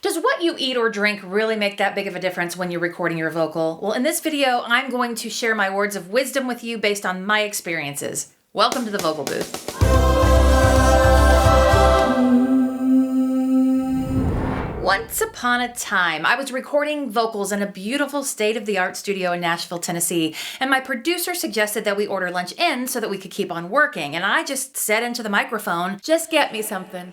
Does what you eat or drink really make that big of a difference when you're recording your vocal? Well, in this video, I'm going to share my words of wisdom with you based on my experiences. Welcome to the vocal booth. Once upon a time, I was recording vocals in a beautiful state-of-the-art studio in Nashville, Tennessee, and my producer suggested that we order lunch in so that we could keep on working, and I just said into the microphone, "Just get me something."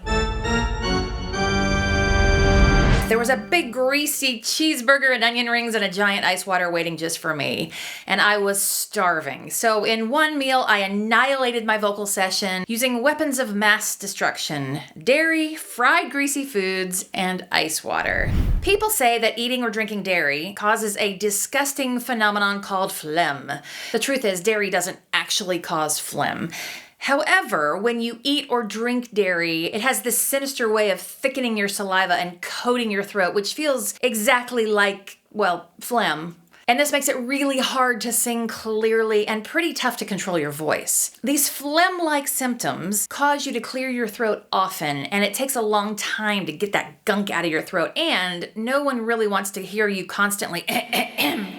There was a big greasy cheeseburger and onion rings and a giant ice water waiting just for me. And I was starving. So in one meal, I annihilated my vocal session using weapons of mass destruction: dairy, fried greasy foods, and ice water. People say that eating or drinking dairy causes a disgusting phenomenon called phlegm. The truth is, dairy doesn't actually cause phlegm. However, when you eat or drink dairy, it has this sinister way of thickening your saliva and coating your throat, which feels exactly like, well, phlegm. And this makes it really hard to sing clearly and pretty tough to control your voice. These phlegm-like symptoms cause you to clear your throat often, and it takes a long time to get that gunk out of your throat, and no one really wants to hear you constantly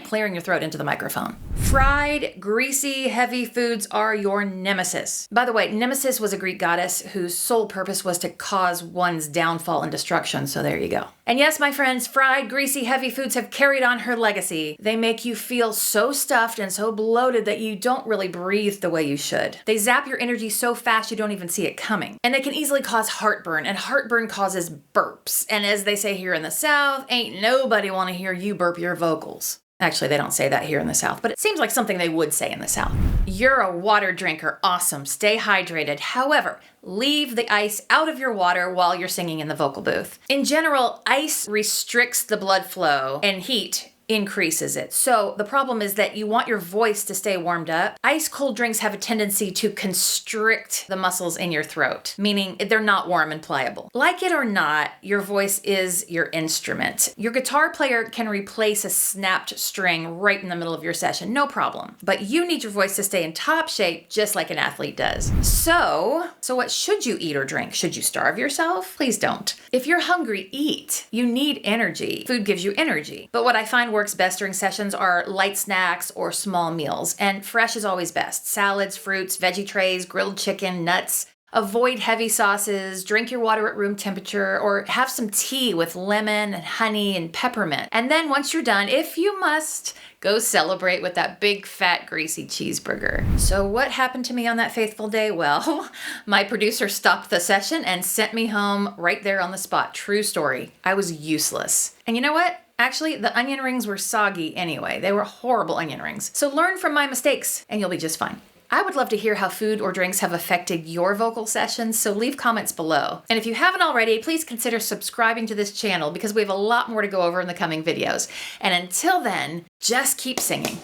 clearing your throat into the microphone. Fried, greasy, heavy foods are your nemesis. By the way, Nemesis was a Greek goddess whose sole purpose was to cause one's downfall and destruction, so there you go. And yes, my friends, fried, greasy, heavy foods have carried on her legacy. They make you feel so stuffed and so bloated that you don't really breathe the way you should. They zap your energy so fast you don't even see it coming. And they can easily cause heartburn, and heartburn causes burps. And as they say here in the South, ain't nobody want to hear you burp your vocals. Actually, they don't say that here in the South, but it seems like something they would say in the South. You're a water drinker. Awesome. Stay hydrated. However, leave the ice out of your water while you're singing in the vocal booth. In general, ice restricts the blood flow, and heat increases it. So the problem is that you want your voice to stay warmed up. Ice cold drinks have a tendency to constrict the muscles in your throat, meaning they're not warm and pliable. Like it or not, your voice is your instrument. Your guitar player can replace a snapped string right in the middle of your session, no problem. But you need your voice to stay in top shape, just like an athlete does. So what should you eat or drink? Should you starve yourself? Please don't. If you're hungry, eat. You need energy. Food gives you energy. But what I find works best during sessions are light snacks or small meals, and fresh is always best. Salads, fruits, veggie trays, grilled chicken, nuts. Avoid heavy sauces, drink your water at room temperature, or have some tea with lemon and honey and peppermint. And then once you're done, if you must, go celebrate with that big fat greasy cheeseburger. So what happened to me on that faithful day? Well, my producer stopped the session and sent me home right there on the spot. True story. I was useless. And you know what? Actually, the onion rings were soggy anyway. They were horrible onion rings. So learn from my mistakes and you'll be just fine. I would love to hear how food or drinks have affected your vocal sessions, so leave comments below. And if you haven't already, please consider subscribing to this channel because we have a lot more to go over in the coming videos. And until then, just keep singing.